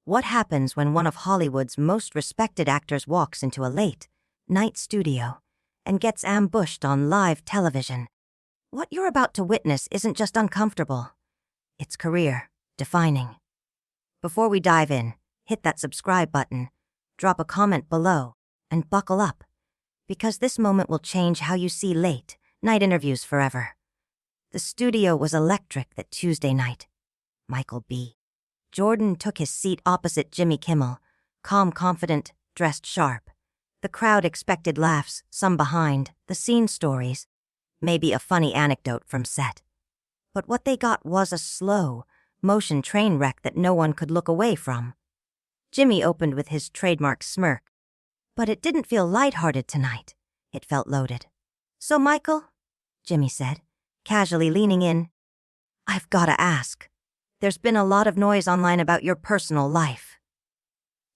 What happens when one of Hollywood's most respected actors walks into a late-night studio and gets ambushed on live television? What you're about to witness isn't just uncomfortable. It's career-defining. Before we dive in, hit that subscribe button, drop a comment below, and buckle up, because this moment will change how you see late-night interviews forever. The studio was electric that Tuesday night. Michael B. Jordan took his seat opposite Jimmy Kimmel, calm, confident, dressed sharp. The crowd expected laughs, some behind the scenes stories, maybe a funny anecdote from set. But what they got was a slow motion train wreck that no one could look away from. Jimmy opened with his trademark smirk, but it didn't feel lighthearted tonight. It felt loaded. "So, Michael," Jimmy said, casually leaning in, "I've gotta ask. There's been a lot of noise online about your personal life."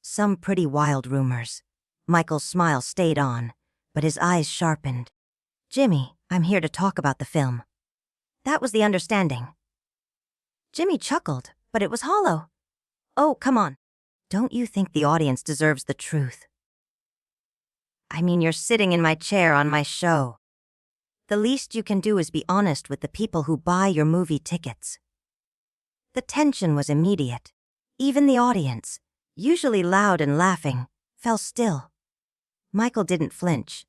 Some pretty wild rumors. Michael's smile stayed on, but his eyes sharpened. "Jimmy, I'm here to talk about the film." That was the understanding. Jimmy chuckled, but it was hollow. "Oh, come on. Don't you think the audience deserves the truth? I mean, you're sitting in my chair on my show. The least you can do is be honest with the people who buy your movie tickets." The tension was immediate. Even the audience, usually loud and laughing, fell still. Michael didn't flinch.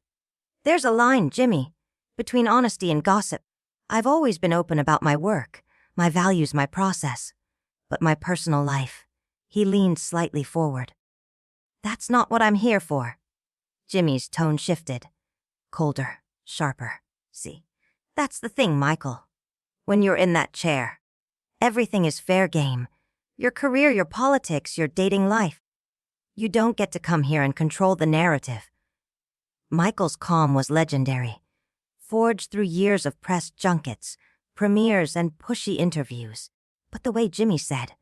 "There's a line, Jimmy, between honesty and gossip. I've always been open about my work, my values, my process. But my personal life," he leaned slightly forward. "That's not what I'm here for." Jimmy's tone shifted. Colder, sharper. "See, that's the thing, Michael. When you're in that chair, everything is fair game. Your career, your politics, your dating life. You don't get to come here and control the narrative." Michael's calm was legendary, forged through years of press junkets, premieres, and pushy interviews. But the way Jimmy said,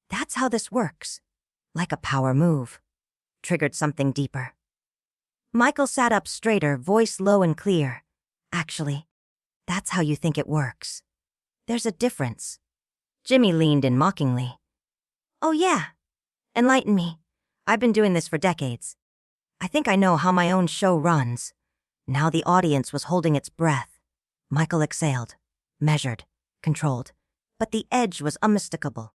"That's how this works," like a power move, triggered something deeper. Michael sat up straighter, voice low and clear. "Actually, that's how you think it works. There's a difference." Jimmy leaned in mockingly. "Oh yeah? Enlighten me. I've been doing this for decades. I think I know how my own show runs." Now the audience was holding its breath. Michael exhaled, measured, controlled, but the edge was unmistakable.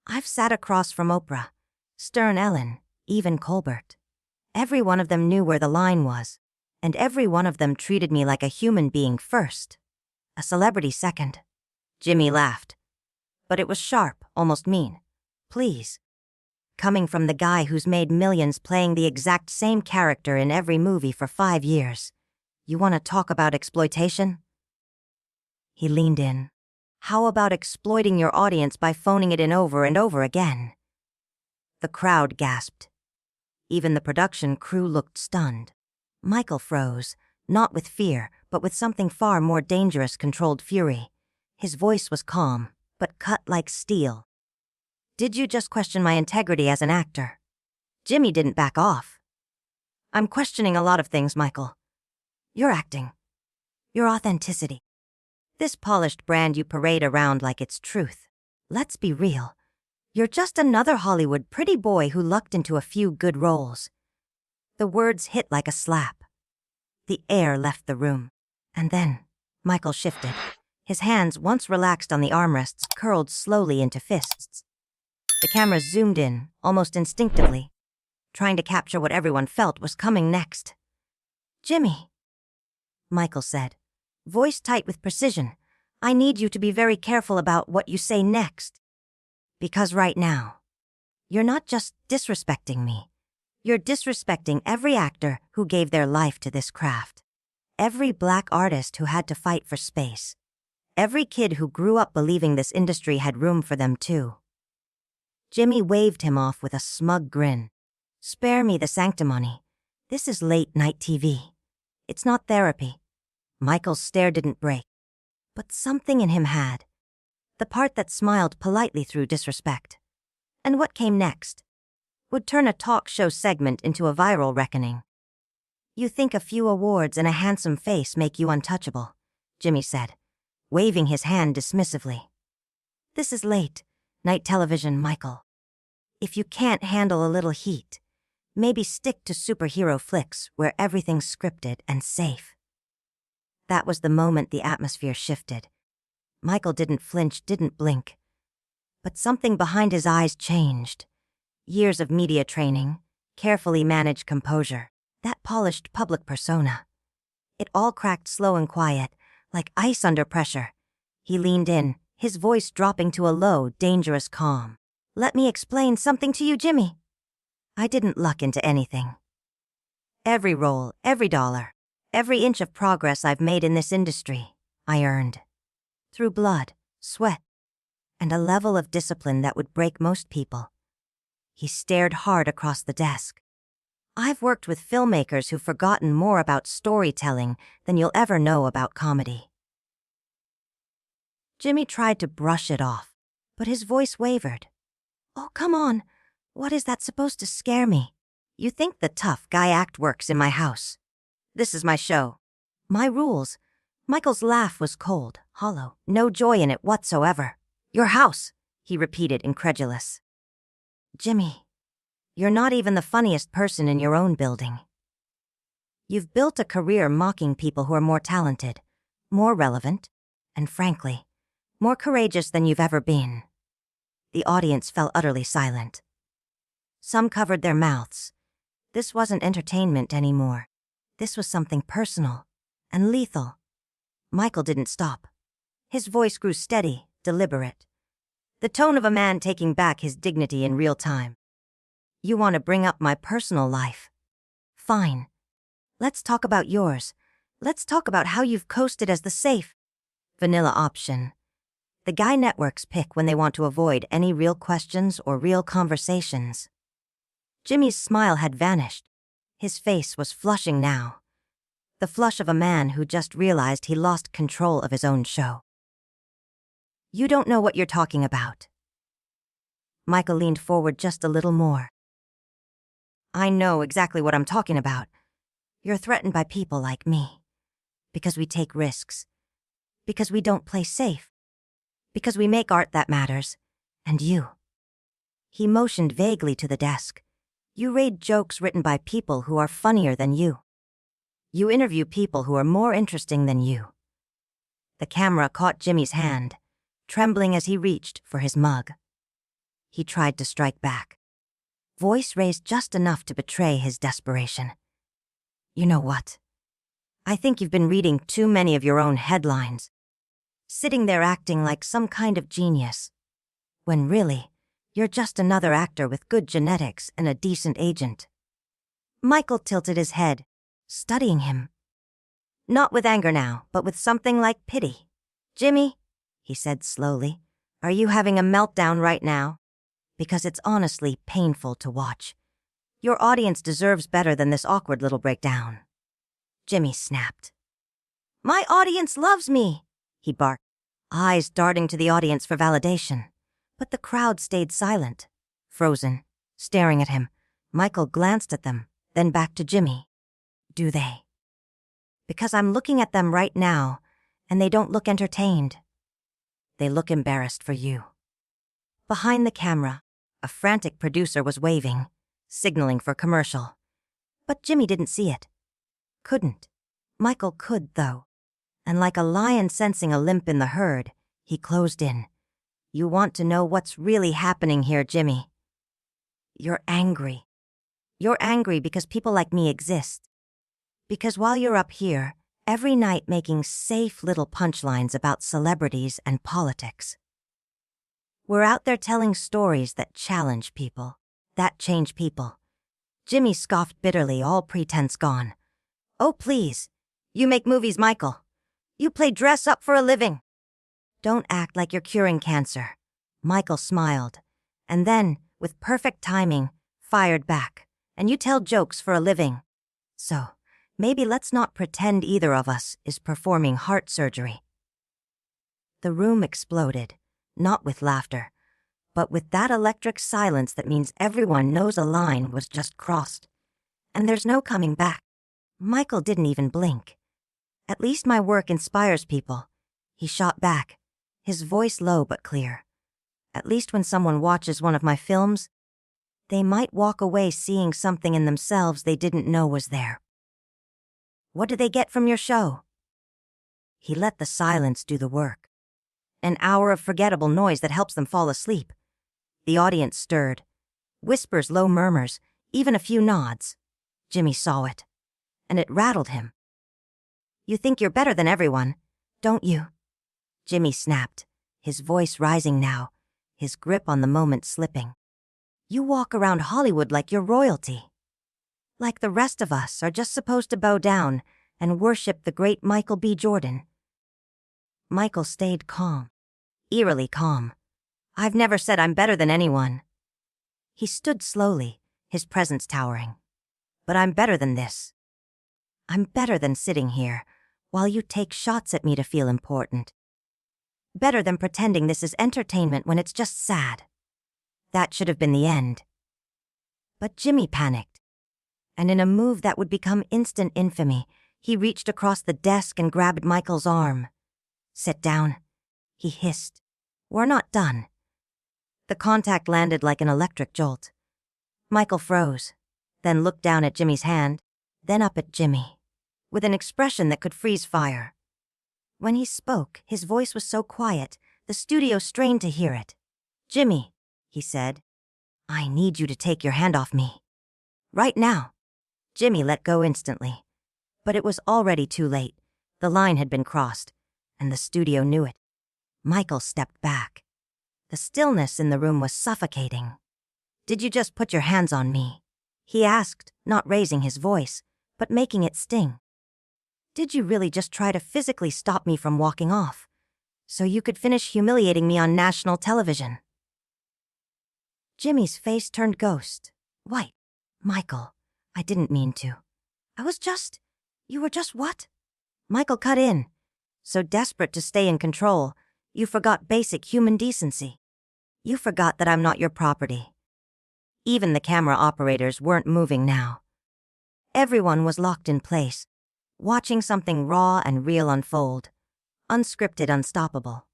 "I've sat across from Oprah, Stern, Ellen, even Colbert. Every one of them knew where the line was, and every one of them treated me like a human being first, a celebrity second." Jimmy laughed, but it was sharp, almost mean. "Please. Coming from the guy who's made millions playing the exact same character in every movie for 5 years, you want to talk about exploitation?" He leaned in. "How about exploiting your audience by phoning it in over and over again?" The crowd gasped. Even the production crew looked stunned. Michael froze, not with fear, but with something far more dangerous, controlled fury. His voice was calm, but cut like steel. "Did you just question my integrity as an actor?" Jimmy didn't back off. "I'm questioning a lot of things, Michael. Your acting, your authenticity. This polished brand you parade around like it's truth. Let's be real. You're just another Hollywood pretty boy who lucked into a few good roles." The words hit like a slap. The air left the room. And then Michael shifted. His hands, once relaxed on the armrests, curled slowly into fists. The camera zoomed in, almost instinctively, trying to capture what everyone felt was coming next. "Jimmy," Michael said, voice tight with precision, "I need you to be very careful about what you say next. Because right now, you're not just disrespecting me. You're disrespecting every actor who gave their life to this craft. Every black artist who had to fight for space. Every kid who grew up believing this industry had room for them too." Jimmy waved him off with a smug grin. "Spare me the sanctimony. This is late-night TV. It's not therapy." Michael's stare didn't break, but something in him had. The part that smiled politely through disrespect. And what came next would turn a talk show segment into a viral reckoning. "You think a few awards and a handsome face make you untouchable," Jimmy said, waving his hand dismissively. "This is late-night television, Michael. If you can't handle a little heat, maybe stick to superhero flicks where everything's scripted and safe. That was the moment the atmosphere shifted. Michael didn't flinch, didn't blink. But something behind his eyes changed. Years of media training, carefully managed composure, that polished public persona. It all cracked slow and quiet, like ice under pressure. He leaned in, his voice dropping to a low, dangerous calm. "Let me explain something to you, Jimmy. I didn't luck into anything. Every role, every dollar, every inch of progress I've made in this industry, I earned. Through blood, sweat, and a level of discipline that would break most people." He stared hard across the desk. "I've worked with filmmakers who've forgotten more about storytelling than you'll ever know about comedy." Jimmy tried to brush it off, but his voice wavered. "Oh, come on. What is that supposed to scare me? You think the tough guy act works in my house. This is my show. My rules." Michael's laugh was cold, hollow, no joy in it whatsoever. "Your house," he repeated, incredulous. "Jimmy, you're not even the funniest person in your own building. You've built a career mocking people who are more talented, more relevant, and frankly, more courageous than you've ever been." The audience fell utterly silent. Some covered their mouths. This wasn't entertainment anymore. This was something personal and lethal. Michael didn't stop. His voice grew steady, deliberate. The tone of a man taking back his dignity in real time. "You want to bring up my personal life? Fine. Let's talk about yours. Let's talk about how you've coasted as the safe, vanilla option. The guy networks pick when they want to avoid any real questions or real conversations." Jimmy's smile had vanished. His face was flushing now. The flush of a man who just realized he lost control of his own show. "You don't know what you're talking about." Michael leaned forward just a little more. "I know exactly what I'm talking about. You're threatened by people like me. Because we take risks. Because we don't play safe. Because we make art that matters. And you." He motioned vaguely to the desk. "You read jokes written by people who are funnier than you. You interview people who are more interesting than you." The camera caught Jimmy's hand, trembling as he reached for his mug. He tried to strike back. Voice raised just enough to betray his desperation. "You know what? I think you've been reading too many of your own headlines. Sitting there acting like some kind of genius, when really, you're just another actor with good genetics and a decent agent." Michael tilted his head, studying him. Not with anger now, but with something like pity. "Jimmy," he said slowly, "are you having a meltdown right now? Because it's honestly painful to watch. Your audience deserves better than this awkward little breakdown." Jimmy snapped. "My audience loves me," he barked, eyes darting to the audience for validation. But the crowd stayed silent, frozen, staring at him. Michael glanced at them, then back to Jimmy. "Do they?" "Because I'm looking at them right now, and they don't look entertained. They look embarrassed for you." Behind the camera, a frantic producer was waving, signaling for commercial. But Jimmy didn't see it. Couldn't. Michael could, though. And like a lion sensing a limp in the herd, he closed in. "You want to know what's really happening here, Jimmy? You're angry. You're angry because people like me exist. Because while you're up here, every night making safe little punchlines about celebrities and politics, we're out there telling stories that challenge people, that change people." Jimmy scoffed bitterly, all pretense gone. "Oh, please. You make movies, Michael. You play dress up for a living. Don't act like you're curing cancer." Michael smiled, and then, with perfect timing, fired back. "And you tell jokes for a living. So, maybe let's not pretend either of us is performing heart surgery." The room exploded, not with laughter, but with that electric silence that means everyone knows a line was just crossed. And there's no coming back. Michael didn't even blink. "At least my work inspires people," he shot back, his voice low but clear. "At least when someone watches one of my films, They might walk away seeing something in themselves they didn't know was there. What do they get from your show? He let the silence do the work. An hour of forgettable noise that helps them fall asleep. The audience stirred. Whispers, low murmurs, even a few nods. Jimmy saw it, and it rattled him. You think you're better than everyone, don't you? Jimmy snapped, his voice rising now, his grip on the moment slipping. You walk around Hollywood like you're royalty. Like the rest of us are just supposed to bow down and worship the great Michael B. Jordan. Michael stayed calm, eerily calm. I've never said I'm better than anyone. He stood slowly, his presence towering. But I'm better than this. I'm better than sitting here while you take shots at me to feel important. Better than pretending this is entertainment when it's just sad. That should have been the end. But Jimmy panicked, and in a move that would become instant infamy, he reached across the desk and grabbed Michael's arm. Sit down, he hissed. We're not done. The contact landed like an electric jolt. Michael froze, then looked down at Jimmy's hand, then up at Jimmy, with an expression that could freeze fire. When he spoke, his voice was so quiet, the studio strained to hear it. Jimmy, he said, I need you to take your hand off me. Right now. Jimmy let go instantly. But it was already too late. The line had been crossed, and the studio knew it. Michael stepped back. The stillness in the room was suffocating. Did you just put your hands on me? He asked, not raising his voice, but making it sting. Did you really just try to physically stop me from walking off, so you could finish humiliating me on national television? Jimmy's face turned ghost, white. Michael, I didn't mean to. You were just what? Michael cut in. So desperate to stay in control, you forgot basic human decency. You forgot that I'm not your property. Even the camera operators weren't moving now. Everyone was locked in place, watching something raw and real unfold. Unscripted, unstoppable.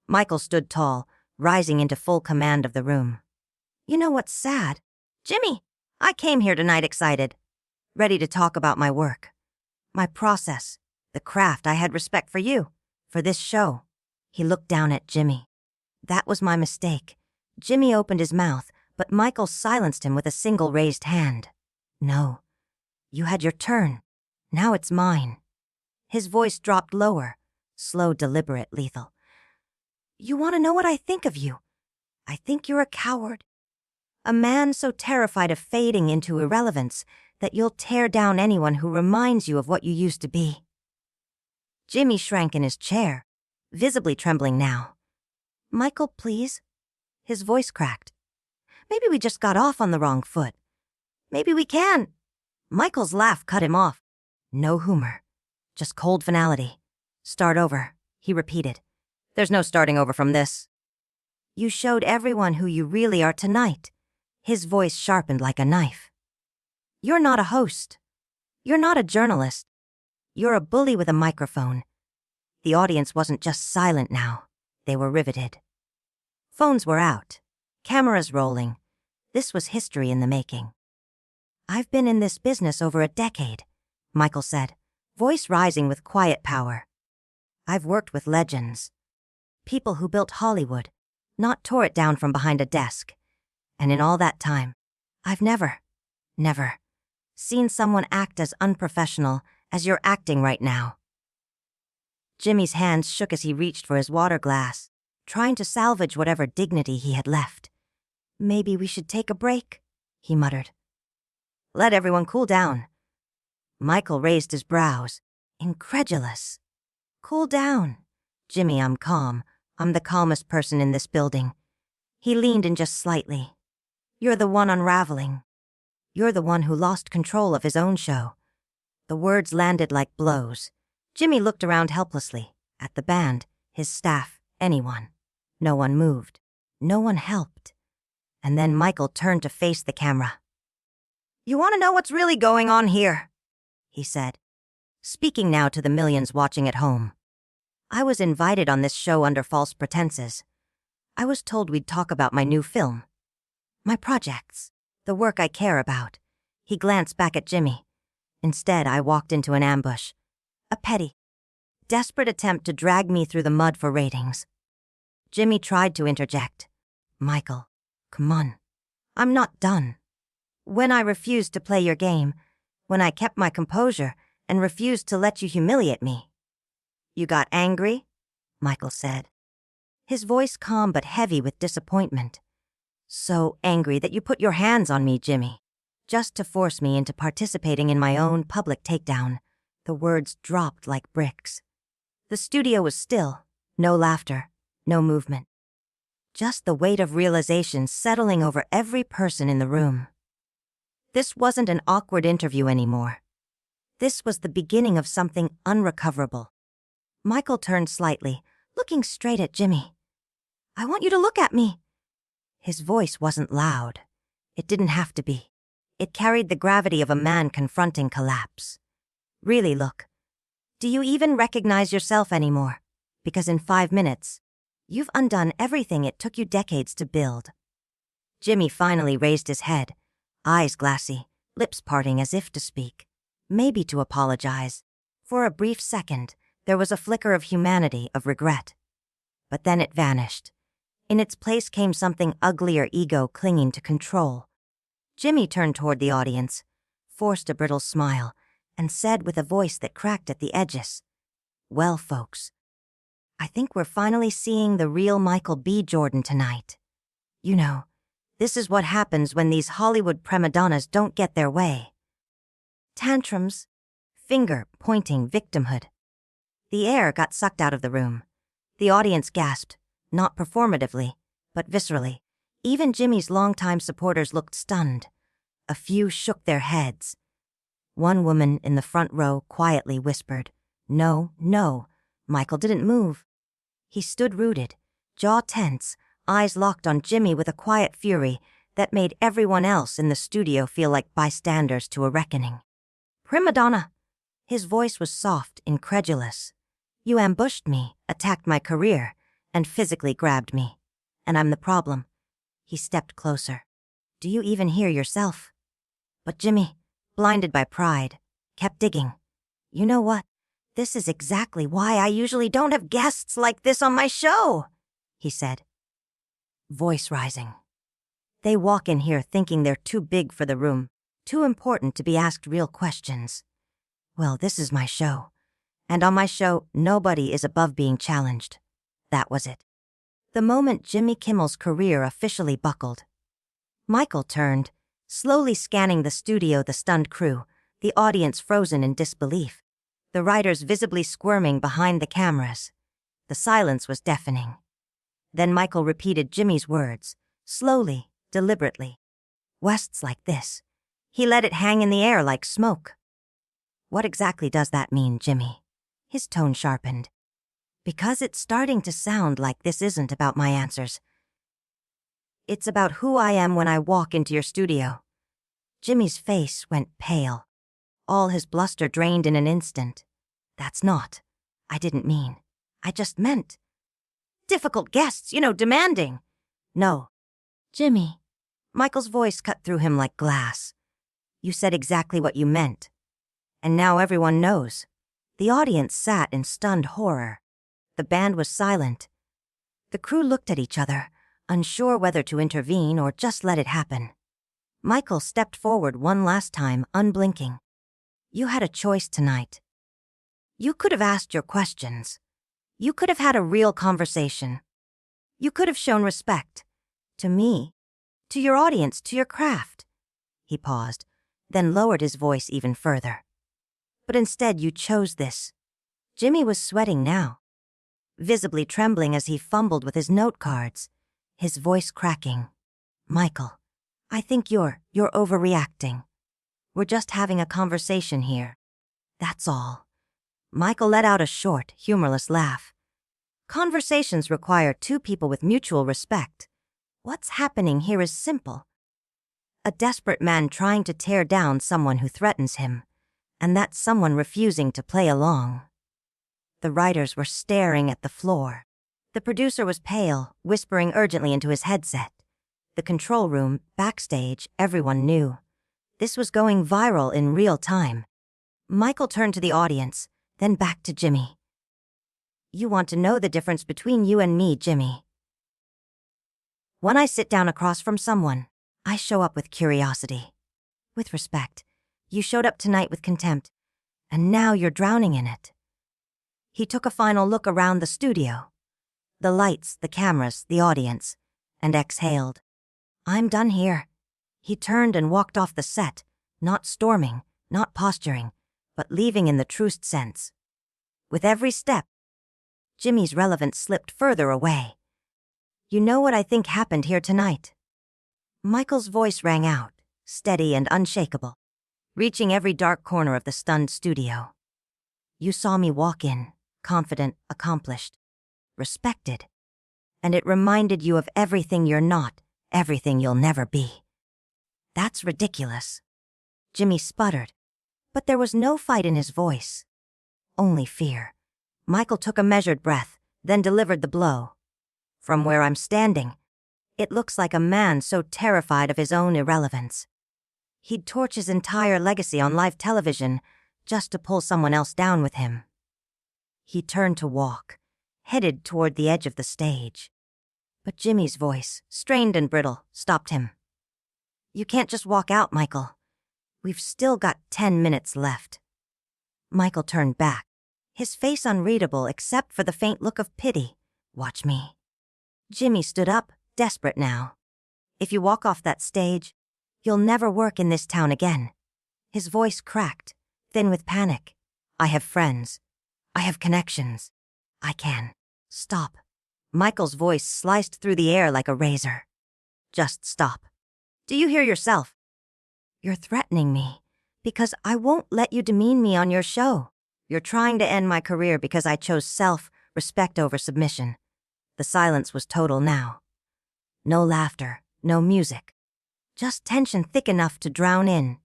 Michael stood tall, rising into full command of the room. You know what's sad? Jimmy, I came here tonight excited, ready to talk about my work, my process, the craft. I had respect for you, for this show. He looked down at Jimmy. That was my mistake. Jimmy opened his mouth, but Michael silenced him with a single raised hand. No, you had your turn. Now it's mine. His voice dropped lower, slow, deliberate, lethal. You want to know what I think of you? I think you're a coward. A man so terrified of fading into irrelevance that you'll tear down anyone who reminds you of what you used to be. Jimmy shrank in his chair, visibly trembling now. Michael, please? His voice cracked. Maybe we just got off on the wrong foot. Maybe we can. Michael's laugh cut him off. No humor, just cold finality. Start over, he repeated. There's no starting over from this. You showed everyone who you really are tonight. His voice sharpened like a knife. You're not a host. You're not a journalist. You're a bully with a microphone. The audience wasn't just silent now. They were riveted. Phones were out. Cameras rolling. This was history in the making. I've been in this business over a decade, Michael said, voice rising with quiet power. I've worked with legends. People who built Hollywood, not tore it down from behind a desk. And in all that time, I've never seen someone act as unprofessional as you're acting right now. Jimmy's hands shook as he reached for his water glass, trying to salvage whatever dignity he had left. Maybe we should take a break, he muttered. Let everyone cool down. Michael raised his brows, incredulous. Cool down. Jimmy, I'm calm. I'm the calmest person in this building. He leaned in just slightly. You're the one unraveling. You're the one who lost control of his own show. The words landed like blows. Jimmy looked around helplessly, at the band, his staff, anyone. No one moved. No one helped. And then Michael turned to face the camera. You want to know what's really going on here? He said, speaking now to the millions watching at home. I was invited on this show under false pretenses. I was told we'd talk about my new film, my projects, the work I care about. He glanced back at Jimmy. Instead, I walked into an ambush. A petty, desperate attempt to drag me through the mud for ratings. Jimmy tried to interject. Michael, come on. I'm not done. When I refused to play your game, when I kept my composure and refused to let you humiliate me. You got angry? Michael said. His voice calm but heavy with disappointment. So angry that you put your hands on me, Jimmy, just to force me into participating in my own public takedown. The words dropped like bricks. The studio was still, no laughter, no movement. Just the weight of realization settling over every person in the room. This wasn't an awkward interview anymore. This was the beginning of something unrecoverable. Michael turned slightly, looking straight at Jimmy. I want you to look at me. His voice wasn't loud. It didn't have to be. It carried the gravity of a man confronting collapse. Really look. Do you even recognize yourself anymore? Because in 5 minutes, you've undone everything it took you decades to build. Jimmy finally raised his head, eyes glassy, lips parting as if to speak, maybe to apologize. For a brief second, there was a flicker of humanity, of regret. But then it vanished. In its place came something uglier, ego clinging to control. Jimmy turned toward the audience, forced a brittle smile, and said with a voice that cracked at the edges, Well, folks, I think we're finally seeing the real Michael B. Jordan tonight. You know, this is what happens when these Hollywood prima donnas don't get their way. Tantrums, finger-pointing victimhood. The air got sucked out of the room. The audience gasped, not performatively, but viscerally. Even Jimmy's longtime supporters looked stunned. A few shook their heads. One woman in the front row quietly whispered, No, no. Michael didn't move. He stood rooted, jaw tense, eyes locked on Jimmy with a quiet fury that made everyone else in the studio feel like bystanders to a reckoning. Prima donna. His voice was soft, incredulous. You ambushed me, attacked my career, and physically grabbed me. And I'm the problem. He stepped closer. Do you even hear yourself? But Jimmy, blinded by pride, kept digging. You know what? This is exactly why I usually don't have guests like this on my show, he said, voice rising. They walk in here thinking they're too big for the room, too important to be asked real questions. Well, this is my show. And on my show, nobody is above being challenged. That was it. The moment Jimmy Kimmel's career officially buckled. Michael turned, slowly scanning the studio, the stunned crew, the audience frozen in disbelief, the writers visibly squirming behind the cameras. The silence was deafening. Then Michael repeated Jimmy's words, slowly, deliberately. West's like this. He let it hang in the air like smoke. What exactly does that mean, Jimmy? His tone sharpened. Because it's starting to sound like this isn't about my answers. It's about who I am when I walk into your studio. Jimmy's face went pale. All his bluster drained in an instant. That's not. I didn't mean. I just meant. Difficult guests, demanding. No. Jimmy. Michael's voice cut through him like glass. You said exactly what you meant. And now everyone knows. The audience sat in stunned horror. The band was silent. The crew looked at each other, unsure whether to intervene or just let it happen. Michael stepped forward one last time, unblinking. You had a choice tonight. You could have asked your questions. You could have had a real conversation. You could have shown respect. To me. To your audience, to your craft. He paused, then lowered his voice even further. But instead you chose this. Jimmy was sweating now, visibly trembling as he fumbled with his note cards, his voice cracking. Michael, I think you're overreacting. We're just having a conversation here. That's all. Michael let out a short, humorless laugh. Conversations require two people with mutual respect. What's happening here is simple. A desperate man trying to tear down someone who threatens him, and that someone refusing to play along. The writers were staring at the floor. The producer was pale, whispering urgently into his headset. The control room, backstage, everyone knew. This was going viral in real time. Michael turned to the audience, then back to Jimmy. You want to know the difference between you and me, Jimmy. When I sit down across from someone, I show up with curiosity, with respect. You showed up tonight with contempt, and now you're drowning in it. He took a final look around the studio, the lights, the cameras, the audience, and exhaled. I'm done here. He turned and walked off the set, not storming, not posturing, but leaving in the truest sense. With every step, Jimmy's relevance slipped further away. You know what I think happened here tonight? Michael's voice rang out, steady and unshakable, reaching every dark corner of the stunned studio. You saw me walk in, confident, accomplished, respected, and it reminded you of everything you're not, everything you'll never be. That's ridiculous. Jimmy sputtered, but there was no fight in his voice, only fear. Michael took a measured breath, then delivered the blow. From where I'm standing, it looks like a man so terrified of his own irrelevance. He'd torch his entire legacy on live television just to pull someone else down with him. He turned to walk, headed toward the edge of the stage. But Jimmy's voice, strained and brittle, stopped him. You can't just walk out, Michael. We've still got 10 minutes left. Michael turned back, his face unreadable except for the faint look of pity. Watch me. Jimmy stood up, desperate now. If you walk off that stage, you'll never work in this town again. His voice cracked, thin with panic. I have friends. I have connections. I can. Stop. Michael's voice sliced through the air like a razor. Just stop. Do you hear yourself? You're threatening me, because I won't let you demean me on your show. You're trying to end my career because I chose self-respect over submission. The silence was total now. No laughter, no music. Just tension thick enough to drown in.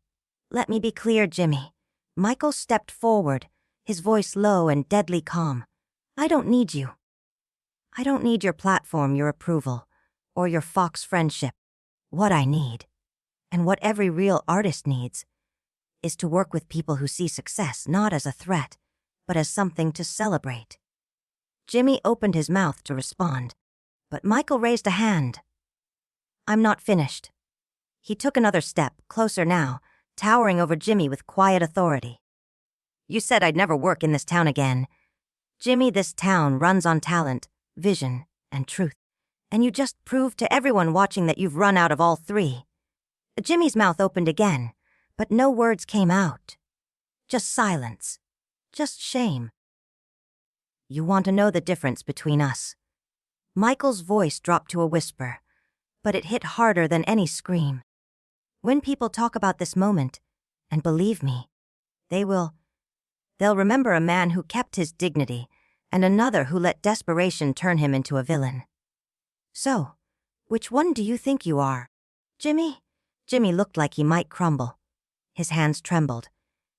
Let me be clear, Jimmy. Michael stepped forward, his voice low and deadly calm. I don't need you. I don't need your platform, your approval, or your Fox friendship. What I need, and what every real artist needs, is to work with people who see success not as a threat, but as something to celebrate. Jimmy opened his mouth to respond, but Michael raised a hand. I'm not finished. He took another step, closer now, towering over Jimmy with quiet authority. You said I'd never work in this town again. Jimmy, this town runs on talent, vision, and truth. And you just proved to everyone watching that you've run out of all three. Jimmy's mouth opened again, but no words came out. Just silence. Just shame. You want to know the difference between us? Michael's voice dropped to a whisper, but it hit harder than any scream. When people talk about this moment, and believe me, they'll remember a man who kept his dignity and another who let desperation turn him into a villain. So, which one do you think you are, Jimmy? Jimmy looked like he might crumble. His hands trembled.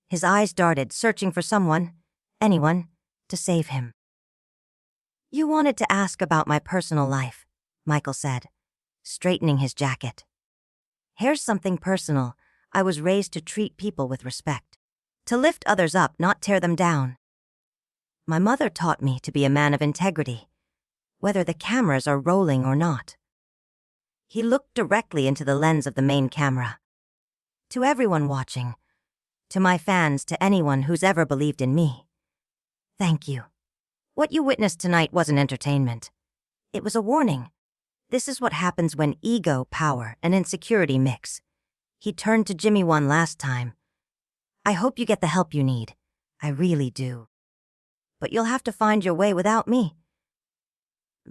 His eyes darted, searching for someone, anyone, to save him. You wanted to ask about my personal life, Michael said, straightening his jacket. Here's something personal. I was raised to treat people with respect, to lift others up, not tear them down. My mother taught me to be a man of integrity, whether the cameras are rolling or not. He looked directly into the lens of the main camera. To everyone watching, to my fans, to anyone who's ever believed in me, thank you. What you witnessed tonight wasn't entertainment. It was a warning. This is what happens when ego, power, and insecurity mix. He turned to Jimmy one last time. I hope you get the help you need. I really do. But you'll have to find your way without me.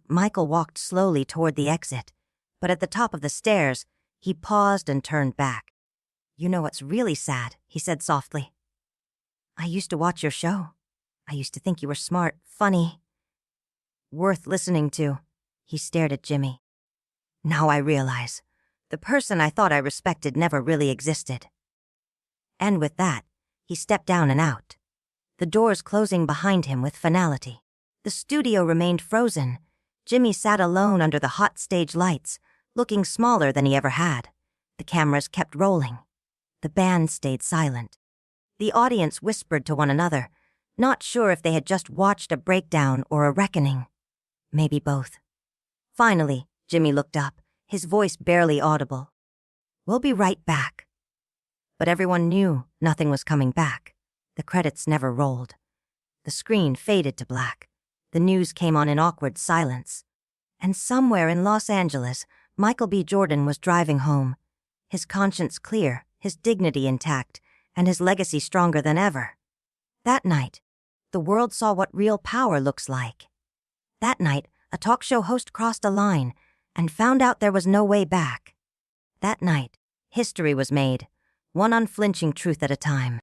Michael walked slowly toward the exit, but at the top of the stairs, he paused and turned back. You know what's really sad, he said softly. I used to watch your show. I used to think you were smart, funny, worth listening to. He stared at Jimmy. Now I realize, the person I thought I respected never really existed. And with that, he stepped down and out, the doors closing behind him with finality. The studio remained frozen. Jimmy sat alone under the hot stage lights, looking smaller than he ever had. The cameras kept rolling. The band stayed silent. The audience whispered to one another, not sure if they had just watched a breakdown or a reckoning. Maybe both. Finally, Jimmy looked up, his voice barely audible. "We'll be right back." But everyone knew nothing was coming back. The credits never rolled. The screen faded to black. The news came on in awkward silence. And somewhere in Los Angeles, Michael B. Jordan was driving home, his conscience clear, his dignity intact, and his legacy stronger than ever. That night, the world saw what real power looks like. That night, a talk show host crossed a line and found out there was no way back. That night, history was made, one unflinching truth at a time.